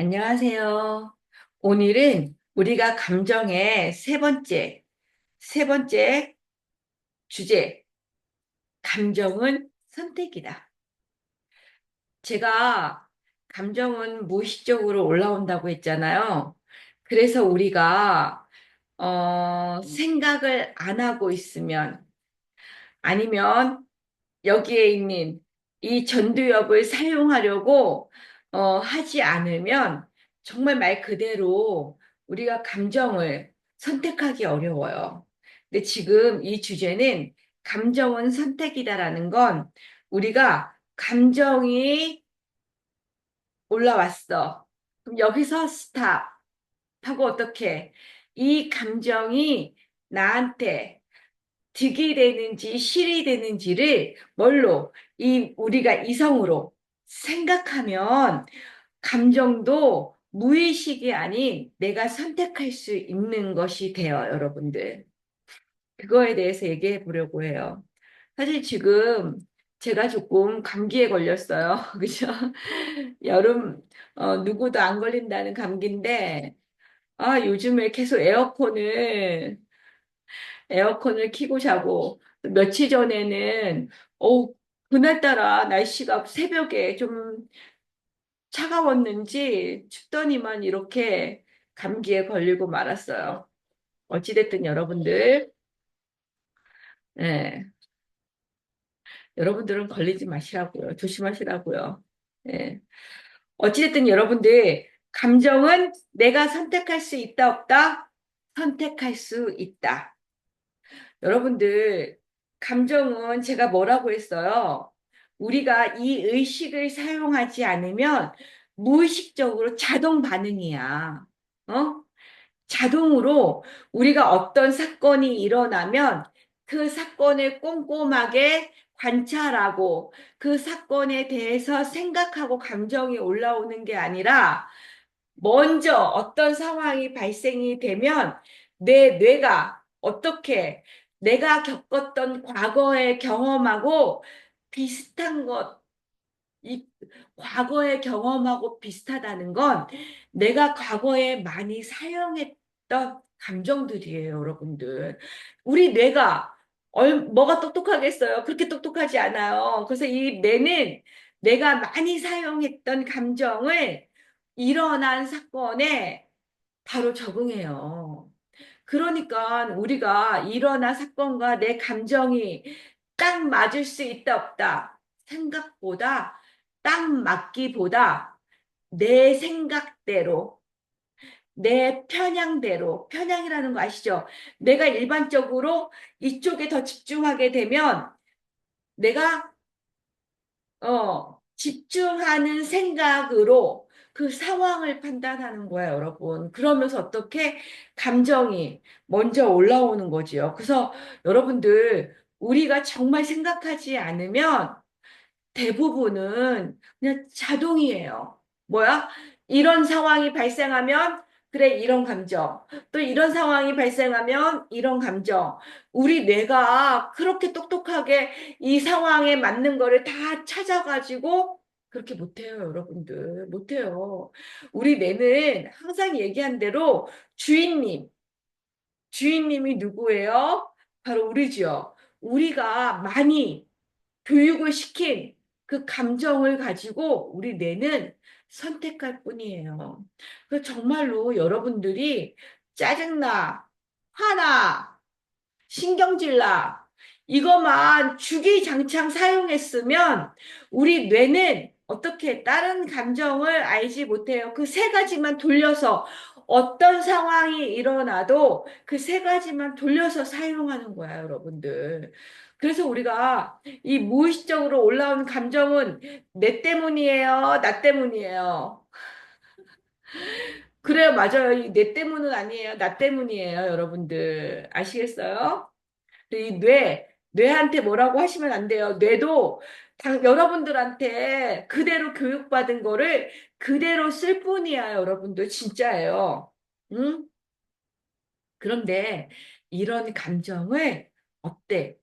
안녕하세요. 오늘은 우리가 감정의 세 번째 주제, 감정은 선택이다. 제가 감정은 무의식적으로 올라온다고 했잖아요. 그래서 우리가, 생각을 안 하고 있으면, 아니면 여기에 있는 이 전두엽을 사용하려고 하지 않으면 정말 말 그대로 우리가 감정을 선택하기 어려워요. 근데 지금 이 주제는 감정은 선택이다라는 건 우리가 감정이 올라왔어. 그럼 여기서 스탑 하고 어떻게 이 감정이 나한테 득이 되는지 실이 되는지를 뭘로 우리가 이성으로 생각하면 감정도 무의식이 아닌 내가 선택할 수 있는 것이 돼요, 여러분들. 그거에 대해서 얘기해 보려고 해요. 사실 지금 제가 조금 감기에 걸렸어요. 그죠? 여름, 누구도 안 걸린다는 감기인데, 요즘에 계속 에어컨을 켜고 자고, 며칠 전에는, 그날따라 날씨가 새벽에 좀 차가웠는지 춥더니만 이렇게 감기에 걸리고 말았어요. 어찌됐든 예, 여러분들은 걸리지 마시라고요. 조심하시라고요. 예. 어찌됐든 여러분들, 감정은 내가 선택할 수 있다, 없다? 선택할 수 있다. 여러분들, 감정은 제가 뭐라고 했어요? 우리가 이 의식을 사용하지 않으면 무의식적으로 자동 반응이야. 어? 자동으로 우리가 어떤 사건이 일어나면 그 사건을 꼼꼼하게 관찰하고 그 사건에 대해서 생각하고 감정이 올라오는 게 아니라 먼저 어떤 상황이 발생이 되면 내 뇌가 어떻게 내가 겪었던 과거의 경험하고 비슷한 것, 이 과거의 경험하고 비슷하다는 건 내가 과거에 많이 사용했던 감정들이에요, 여러분들. 우리 뇌가 뭐가 똑똑하겠어요? 그렇게 똑똑하지 않아요. 그래서 이 뇌는 내가 많이 사용했던 감정을 일어난 사건에 바로 적응해요. 그러니까 우리가 일어난 사건과 내 감정이 딱 맞을 수 있다 없다 생각보다 딱 맞기보다 내 생각대로 내 편향대로 편향이라는 거 아시죠? 내가 일반적으로 이쪽에 더 집중하게 되면 내가 집중하는 생각으로 그 상황을 판단하는 거예요, 여러분. 그러면서 어떻게 감정이 먼저 올라오는 거지요. 그래서 여러분들, 우리가 정말 생각하지 않으면 대부분은 그냥 자동이에요. 뭐야? 이런 상황이 발생하면, 그래, 이런 감정. 또 이런 상황이 발생하면, 이런 감정. 우리 뇌가 그렇게 똑똑하게 이 상황에 맞는 거를 다 찾아가지고, 그렇게 못해요, 여러분들. 못해요. 우리 뇌는 항상 얘기한 대로 주인님이 누구예요? 바로 우리죠. 우리가 많이 교육을 시킨 그 감정을 가지고 우리 뇌는 선택할 뿐이에요. 그 정말로 여러분들이 짜증나, 화나, 신경질나, 이것만 주기장창 사용했으면 우리 뇌는 어떻게 다른 감정을 알지 못해요. 그 세 가지만 돌려서 어떤 상황이 일어나도 그 세 가지만 돌려서 사용하는 거야, 여러분들. 그래서 우리가 이 무의식적으로 올라온 감정은 내 때문이에요, 나 때문이에요. 그래요, 맞아요. 이 내 때문은 아니에요, 나 때문이에요, 여러분들. 아시겠어요? 이 뇌한테 뭐라고 하시면 안 돼요. 뇌도 여러분들한테 그대로 교육받은 거를 그대로 쓸 뿐이야, 여러분들. 진짜예요. 응? 그런데 이런 감정을 어때?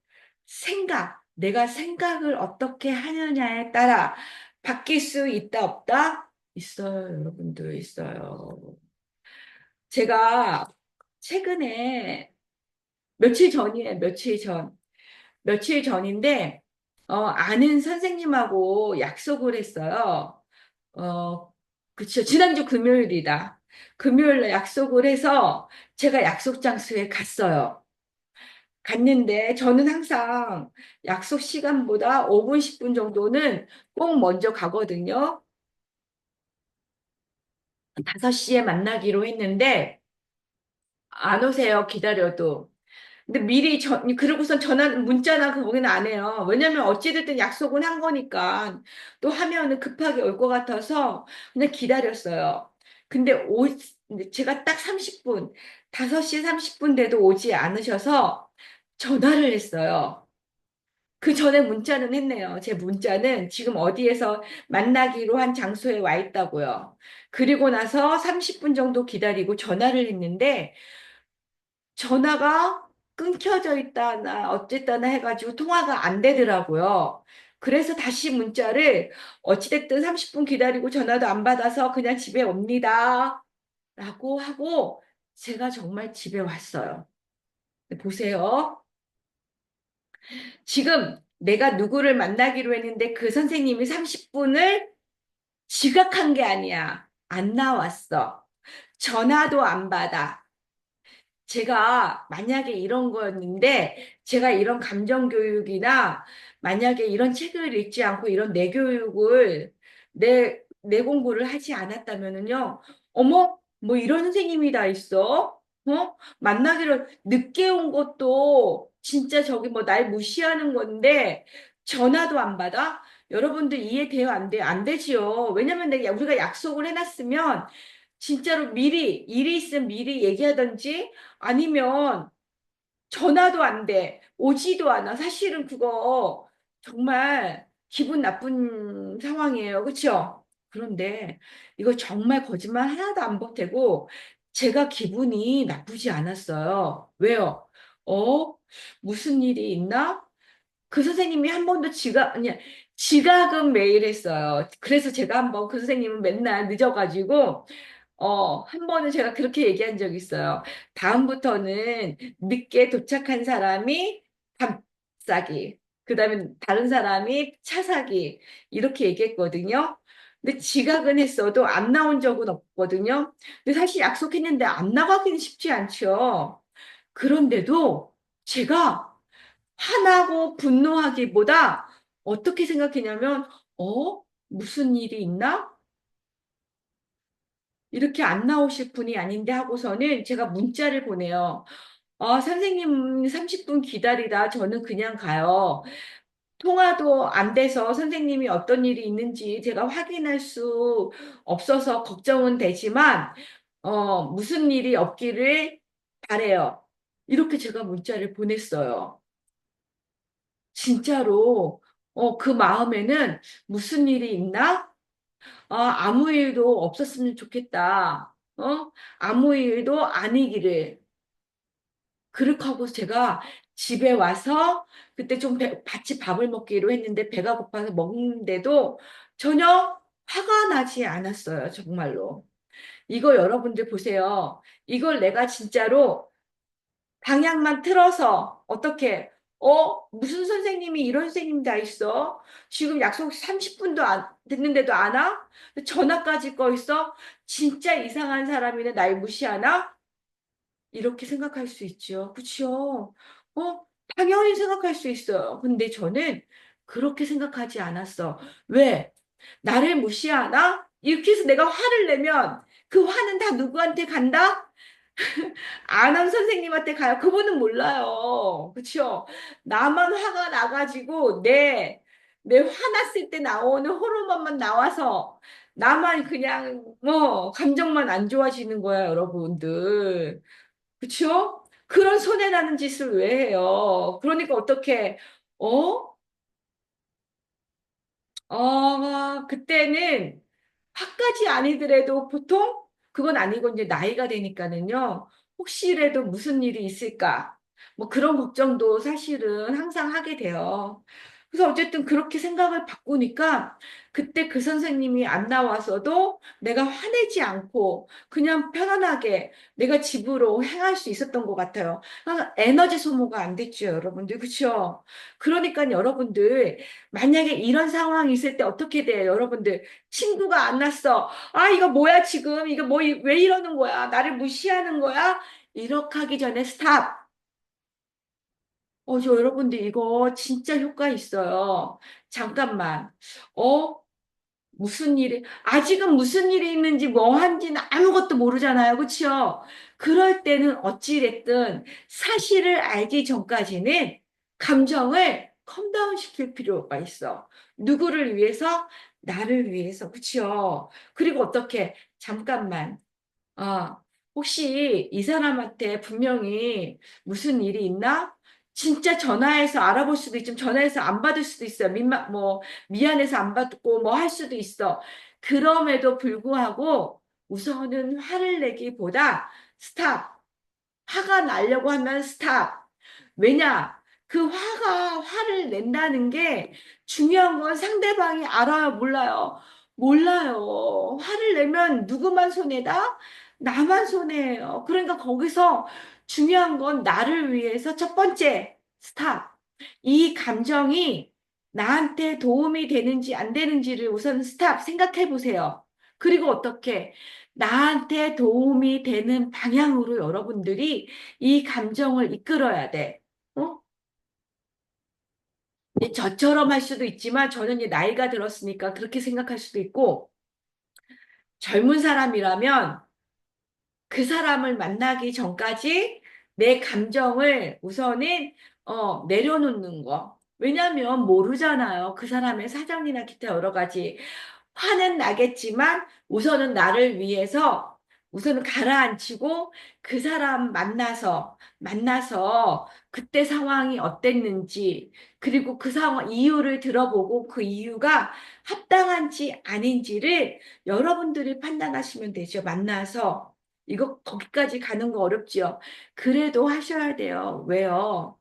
내가 생각을 어떻게 하느냐에 따라 바뀔 수 있다, 없다? 있어요, 여러분들, 있어요. 제가 최근에 며칠 전이에요, 며칠 전. 며칠 전인데, 아는 선생님하고 약속을 했어요. 그쵸. 지난주 금요일이다. 금요일에 약속을 해서 제가 약속 장소에 갔어요. 갔는데 저는 항상 약속 시간보다 5분, 10분 정도는 꼭 먼저 가거든요. 5시에 만나기로 했는데 안 오세요. 기다려도. 근데 미리 그러고선 문자나 그거는 안 해요. 왜냐면 어찌됐든 약속은 한 거니까 또 하면은 급하게 올 것 같아서 그냥 기다렸어요. 근데 근데 제가 딱 30분, 5시 30분 돼도 오지 않으셔서 전화를 했어요. 그 전에 문자는 했네요. 제 문자는 지금 어디에서 만나기로 한 장소에 와 있다고요. 그리고 나서 30분 정도 기다리고 전화를 했는데 전화가 끊겨져 있다나 어쨌다나 해가지고 통화가 안 되더라고요. 그래서 다시 문자를 어찌됐든 30분 기다리고 전화도 안 받아서 그냥 집에 옵니다. 라고 하고 제가 정말 집에 왔어요. 보세요. 지금 내가 누구를 만나기로 했는데 그 선생님이 30분을 지각한 게 아니야. 안 나왔어. 전화도 안 받아. 제가 만약에 이런 거였는데, 제가 이런 감정 교육이나 만약에 이런 책을 읽지 않고 이런 내 교육을, 내 공부를 하지 않았다면은요, 어머, 뭐 이런 선생님이 다 있어? 만나기로 늦게 온 것도 진짜 저기 뭐 날 무시하는 건데, 전화도 안 받아? 여러분들 이해돼요? 안 돼요? 안 되지요. 왜냐면 우리가 약속을 해놨으면, 진짜로 미리, 일이 있으면 미리 얘기하든지, 아니면 전화도 안 돼. 오지도 않아. 사실은 그거 정말 기분 나쁜 상황이에요. 그렇죠? 그런데 이거 정말 거짓말 하나도 안 보태고 제가 기분이 나쁘지 않았어요. 왜요? 어? 무슨 일이 있나? 그 선생님이 한 번도 아니, 지각은 매일 했어요. 그래서 제가 한번 그 선생님은 맨날 늦어가지고 한 번은 제가 그렇게 얘기한 적이 있어요. 다음부터는 늦게 도착한 사람이 밥 사기, 그 다음에 다른 사람이 차 사기, 이렇게 얘기했거든요. 근데 지각은 했어도 안 나온 적은 없거든요. 근데 사실 약속했는데 안 나가기는 쉽지 않죠. 그런데도 제가 화나고 분노하기보다 어떻게 생각했냐면, 무슨 일이 있나? 이렇게 안 나오실 분이 아닌데 하고서는 제가 문자를 보내요. 선생님 30분 기다리다 저는 그냥 가요. 통화도 안 돼서 선생님이 어떤 일이 있는지 제가 확인할 수 없어서 걱정은 되지만, 무슨 일이 없기를 바래요. 이렇게 제가 문자를 보냈어요. 진짜로, 그 마음에는 무슨 일이 있나? 아무 일도 없었으면 좋겠다. 아무 일도 아니기를. 그렇게 하고 제가 집에 와서 그때 좀 같이 밥을 먹기로 했는데 배가 고파서 먹는데도 전혀 화가 나지 않았어요. 정말로. 이거 여러분들 보세요. 이걸 내가 진짜로 방향만 틀어서 어떻게 무슨 선생님이 이런 선생님 다 있어? 지금 약속 30분도 안 됐는데도 안 와? 전화까지 꺼 있어? 진짜 이상한 사람이네. 날 무시하나? 이렇게 생각할 수 있죠. 그렇죠? 당연히 생각할 수 있어요. 근데 저는 그렇게 생각하지 않았어. 왜? 나를 무시하나? 이렇게 해서 내가 화를 내면 그 화는 다 누구한테 간다? 아는 선생님한테 가요. 그분은 몰라요. 그쵸? 나만 화가 나가지고 내 화났을 때 나오는 호르몬만 나와서 나만 그냥 감정만 안 좋아지는 거야, 여러분들. 그쵸? 그런 손해나는 짓을 왜 해요? 그러니까 어떻게, 어? 그때는 학까지 아니더라도 보통 그건 아니고 이제 나이가 되니까는요. 혹시라도 무슨 일이 있을까? 뭐 그런 걱정도 사실은 항상 하게 돼요. 그래서 어쨌든 그렇게 생각을 바꾸니까 그때 그 선생님이 안 나와서도 내가 화내지 않고 그냥 편안하게 내가 집으로 행할 수 있었던 것 같아요. 그러니까 에너지 소모가 안 됐죠, 여러분들. 그렇죠? 그러니까 여러분들 만약에 이런 상황이 있을 때 어떻게 돼요, 여러분들? 친구가 안 났어. 아, 이거 뭐야, 지금? 이거 뭐, 왜 이러는 거야? 나를 무시하는 거야? 이렇게 하기 전에 스탑. 저 여러분들 이거 진짜 효과 있어요. 잠깐만. 어? 무슨 일이, 아직은 무슨 일이 있는지 뭐 한지는 아무것도 모르잖아요. 그치요? 그럴 때는 어찌됐든 사실을 알기 전까지는 감정을 컴다운 시킬 필요가 있어. 누구를 위해서? 나를 위해서. 그치요? 그리고 어떻게, 잠깐만. 아, 혹시 이 사람한테 분명히 무슨 일이 있나? 진짜 전화해서 알아볼 수도 있지만 전화해서 안 받을 수도 있어요. 미안해서 안 받고 뭐 할 수도 있어. 그럼에도 불구하고 우선은 화를 내기보다 스탑. 화가 나려고 하면 스탑. 왜냐? 그 화를 낸다는 게 중요한 건 상대방이 알아요, 몰라요? 몰라요. 화를 내면 누구만 손해다? 나만 손해예요. 그러니까 거기서 중요한 건 나를 위해서 첫 번째, 스탑. 이 감정이 나한테 도움이 되는지 안 되는지를 우선 스탑 생각해 보세요. 그리고 어떻게 나한테 도움이 되는 방향으로 여러분들이 이 감정을 이끌어야 돼. 어? 저처럼 할 수도 있지만 저는 이제 나이가 들었으니까 그렇게 생각할 수도 있고 젊은 사람이라면 그 사람을 만나기 전까지 내 감정을 우선은 내려놓는 거. 왜냐하면 모르잖아요. 그 사람의 사정이나 기타 여러 가지. 화는 나겠지만 우선은 나를 위해서 우선은 가라앉히고 그 사람 만나서 그때 상황이 어땠는지 그리고 그 상황 이유를 들어보고 그 이유가 합당한지 아닌지를 여러분들이 판단하시면 되죠. 만나서. 이거 거기까지 가는 거 어렵지요. 그래도 하셔야 돼요. 왜요?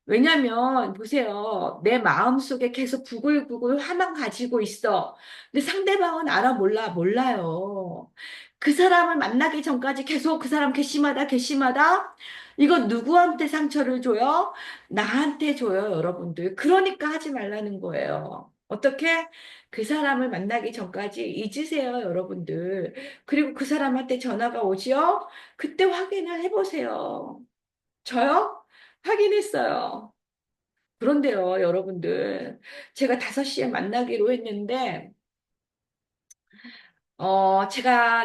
왜냐면 보세요. 내 마음속에 계속 부글부글 화만 가지고 있어. 근데 상대방은 알아 몰라 몰라요. 그 사람을 만나기 전까지 계속 그 사람 괘씸하다. 이거 누구한테 상처를 줘요? 나한테 줘요, 여러분들. 그러니까 하지 말라는 거예요. 어떻게? 그 사람을 만나기 전까지 잊으세요, 여러분들. 그리고 그 사람한테 전화가 오지요? 그때 확인을 해보세요. 저요? 확인했어요. 그런데요, 여러분들. 제가 5시에 만나기로 했는데,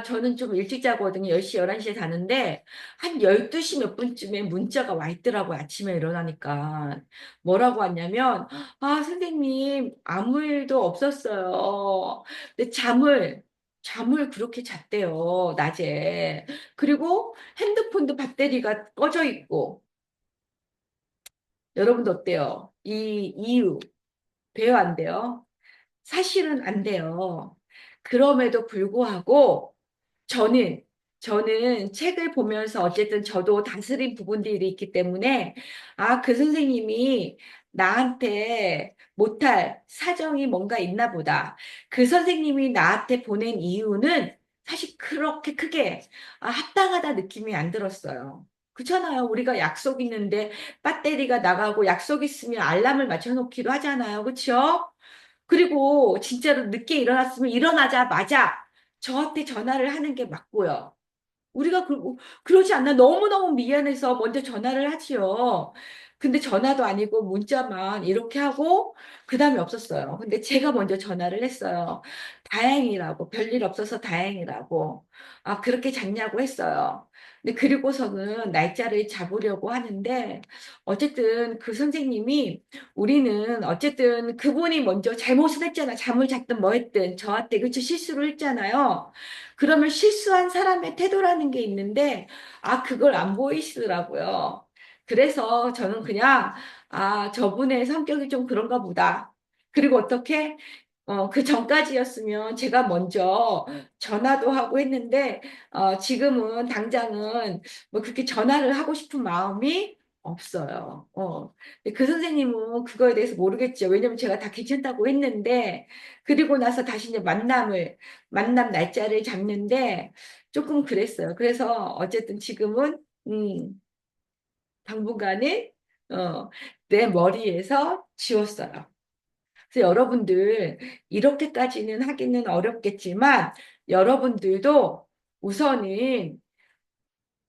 저는 좀 일찍 자거든요. 10시, 11시에 자는데, 한 12시 몇 분쯤에 문자가 와 있더라고요. 아침에 일어나니까. 뭐라고 왔냐면, 아, 선생님, 아무 일도 없었어요. 근데 잠을 그렇게 잤대요, 낮에. 그리고 핸드폰도 배터리가 꺼져 있고, 여러분도 어때요? 이 이유, 돼요, 안 돼요? 사실은 안 돼요. 그럼에도 불구하고 저는 저는 책을 보면서 어쨌든 저도 다스린 부분들이 있기 때문에 아, 그 선생님이 나한테 못할 사정이 뭔가 있나 보다. 그 선생님이 나한테 보낸 이유는 사실 그렇게 크게 합당하다 느낌이 안 들었어요. 그렇잖아요. 우리가 약속 있는데 배터리가 나가고 약속 있으면 알람을 맞춰놓기도 하잖아요. 그렇죠? 그리고 진짜로 늦게 일어났으면 일어나자마자 저한테 전화를 하는 게 맞고요. 우리가 그러지 않나 너무너무 미안해서 먼저 전화를 하지요. 근데 전화도 아니고 문자만 이렇게 하고 그다음에 없었어요. 근데 제가 먼저 전화를 했어요. 다행이라고 별일 없어서 다행이라고 그렇게 잤냐고 했어요. 근데 그리고서는 날짜를 잡으려고 하는데 어쨌든 그 선생님이 우리는 어쨌든 그분이 먼저 잘못을 했잖아. 잠을 잤든 뭐 했든 저한테 그쵸 실수를 했잖아요. 그러면 실수한 사람의 태도라는 게 있는데, 그걸 안 보이시더라고요. 그래서 저는 그냥, 저분의 성격이 좀 그런가 보다. 그리고 어떻게, 그 전까지였으면 제가 먼저 전화도 하고 했는데, 지금은 당장은 뭐 그렇게 전화를 하고 싶은 마음이 없어요. 근데 그 선생님은 그거에 대해서 모르겠죠. 왜냐면 제가 다 괜찮다고 했는데, 그리고 나서 다시 이제 만남 날짜를 잡는데 조금 그랬어요. 그래서 어쨌든 지금은, 당분간은, 어, 내 머리에서 지웠어요. 그래서 여러분들, 이렇게까지는 하기는 어렵겠지만, 여러분들도 우선은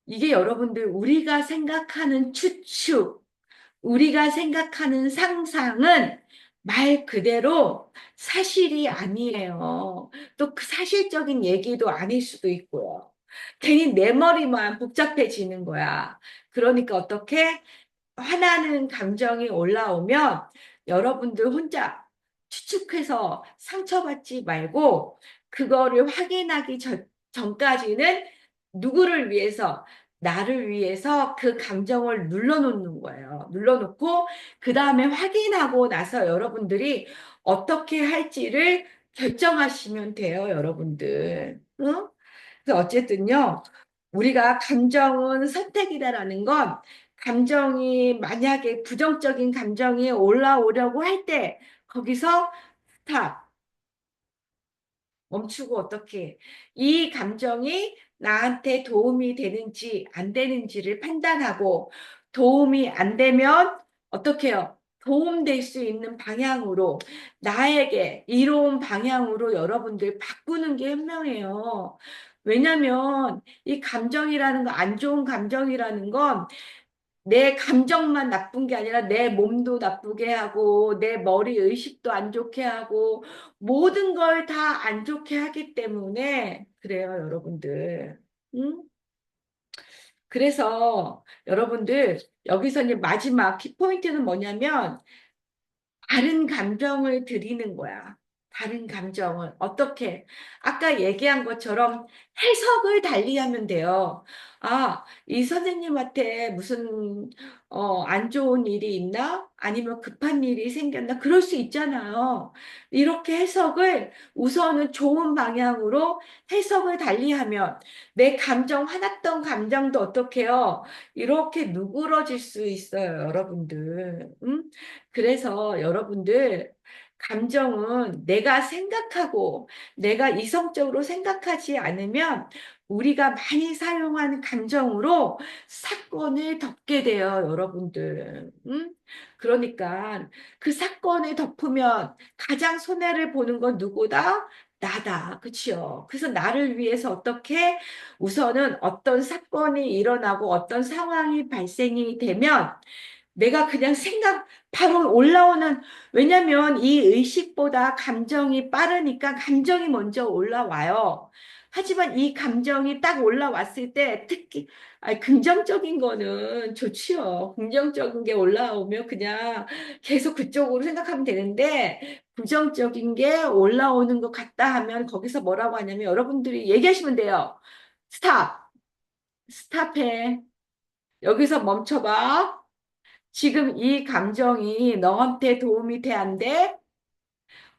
이게 여러분들 우리가 생각하는 추측, 우리가 생각하는 상상은 말 그대로 사실이 아니에요. 또 그 사실적인 얘기도 아닐 수도 있고요. 괜히 내 머리만 복잡해지는 거야. 그러니까 어떻게 화나는 감정이 올라오면 여러분들 혼자 추측해서 상처받지 말고 그거를 확인하기 전까지는 누구를 위해서 나를 위해서 그 감정을 눌러놓는 거예요. 눌러놓고 그 다음에 확인하고 나서 여러분들이 어떻게 할지를 결정하시면 돼요, 여러분들. 응? 그래서 어쨌든요, 우리가 감정은 선택이다라는 건 감정이 만약에 부정적인 감정이 올라오려고 할 때 거기서 스탑, 멈추고 어떻게 이 감정이 나한테 도움이 되는지 안 되는지를 판단하고 도움이 안 되면 어떻게 해요? 도움될 수 있는 방향으로 나에게 이로운 방향으로 여러분들 바꾸는 게 현명해요. 왜냐면 이 감정이라는 거, 안 좋은 감정이라는 건 내 감정만 나쁜 게 아니라 내 몸도 나쁘게 하고 내 머리 의식도 안 좋게 하고 모든 걸 다 안 좋게 하기 때문에 그래요, 여러분들. 응? 그래서 여러분들 여기서 이제 마지막 키포인트는 뭐냐면 다른 감정을 드리는 거야. 다른 감정을. 어떻게? 아까 얘기한 것처럼 해석을 달리하면 돼요. 아, 이 선생님한테 무슨, 안 좋은 일이 있나? 아니면 급한 일이 생겼나? 그럴 수 있잖아요. 이렇게 해석을 우선은 좋은 방향으로 해석을 달리하면 내 감정, 화났던 감정도 어떻게요? 이렇게 누그러질 수 있어요, 여러분들. 응? 그래서 여러분들 감정은 내가 생각하고 내가 이성적으로 생각하지 않으면 우리가 많이 사용하는 감정으로 사건을 덮게 돼요, 여러분들. 응? 그러니까 그 사건을 덮으면 가장 손해를 보는 건 누구다? 나다. 그치요? 그래서 나를 위해서 어떻게 우선은 어떤 사건이 일어나고 어떤 상황이 발생이 되면 내가 그냥 바로 올라오는, 왜냐면 이 의식보다 감정이 빠르니까 감정이 먼저 올라와요. 하지만 이 감정이 딱 올라왔을 때 특히, 긍정적인 거는 좋지요. 긍정적인 게 올라오면 그냥 계속 그쪽으로 생각하면 되는데, 부정적인 게 올라오는 것 같다 하면 거기서 뭐라고 하냐면 여러분들이 얘기하시면 돼요. 스탑! 스탑해. 여기서 멈춰봐. 지금 이 감정이 너한테 도움이 돼, 안 돼?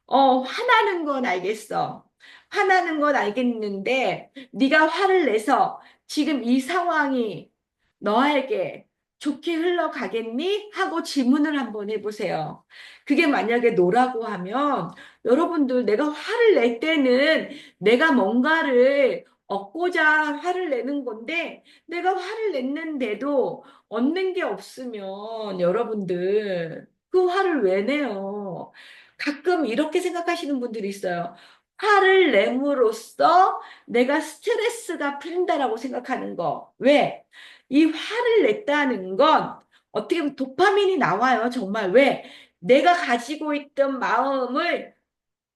화나는 건 알겠어. 화나는 건 알겠는데, 네가 화를 내서 지금 이 상황이 너에게 좋게 흘러가겠니? 하고 질문을 한번 해보세요. 그게 만약에 노라고 하면, 여러분들 내가 화를 낼 때는 내가 뭔가를 얻고자 화를 내는 건데, 내가 화를 냈는데도 얻는 게 없으면 여러분들 그 화를 왜 내요? 가끔 이렇게 생각하시는 분들이 있어요. 화를 내므로써 내가 스트레스가 풀린다라고 생각하는 거. 왜? 이 화를 냈다는 건 어떻게 보면 도파민이 나와요. 정말 왜? 내가 가지고 있던 마음을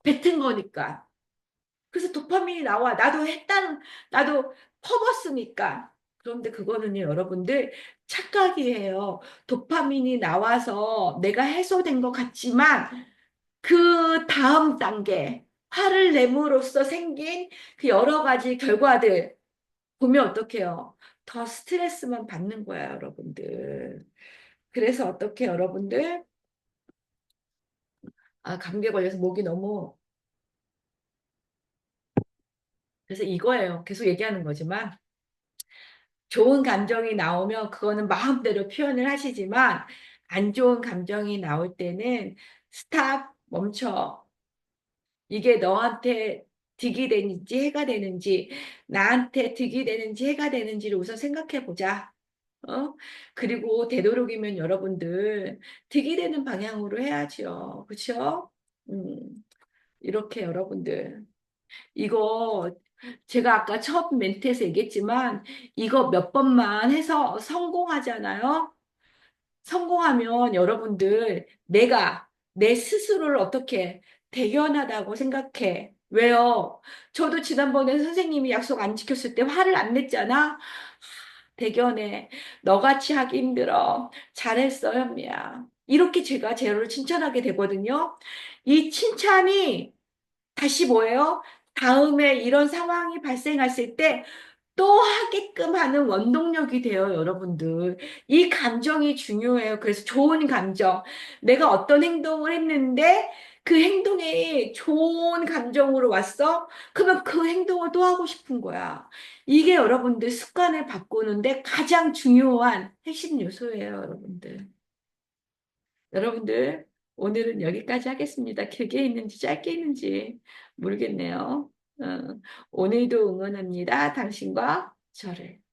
뱉은 거니까. 그래서 도파민이 나와. 나도 퍼붓으니까. 그런데 그거는요, 여러분들 착각이에요. 도파민이 나와서 내가 해소된 것 같지만 그 다음 단계, 화를 내므로써 생긴 그 여러 가지 결과들 보면 어떡해요? 더 스트레스만 받는 거야, 여러분들. 그래서 어떻게 여러분들? 감기에 걸려서 목이 너무, 그래서 이거예요. 계속 얘기하는 거지만, 좋은 감정이 나오면 그거는 마음대로 표현을 하시지만 안 좋은 감정이 나올 때는 스탑, 멈춰. 이게 너한테 득이 되는지 해가 되는지 나한테 득이 되는지 해가 되는지를 우선 생각해 보자. 어? 그리고 되도록이면 여러분들 득이 되는 방향으로 해야죠. 그렇죠? 이렇게 여러분들 이거 제가 아까 첫 멘트에서 얘기했지만 이거 몇 번만 해서 성공하잖아요. 성공하면 여러분들 내가 내 스스로를 어떻게 대견하다고 생각해. 왜요? 저도 지난번에 선생님이 약속 안 지켰을 때 화를 안 냈잖아. 대견해. 너같이 하기 힘들어. 잘했어, 현미야. 이렇게 제가 제로를 칭찬하게 되거든요. 이 칭찬이 다시 뭐예요? 다음에 이런 상황이 발생했을 때 또 하게끔 하는 원동력이 돼요, 여러분들. 이 감정이 중요해요. 그래서 좋은 감정. 내가 어떤 행동을 했는데 그 행동이 좋은 감정으로 왔어? 그러면 그 행동을 또 하고 싶은 거야. 이게 여러분들 습관을 바꾸는데 가장 중요한 핵심 요소예요, 여러분들. 여러분들, 오늘은 여기까지 하겠습니다. 길게 했는지 짧게 했는지 모르겠네요. 어, 오늘도 응원합니다. 당신과 저를.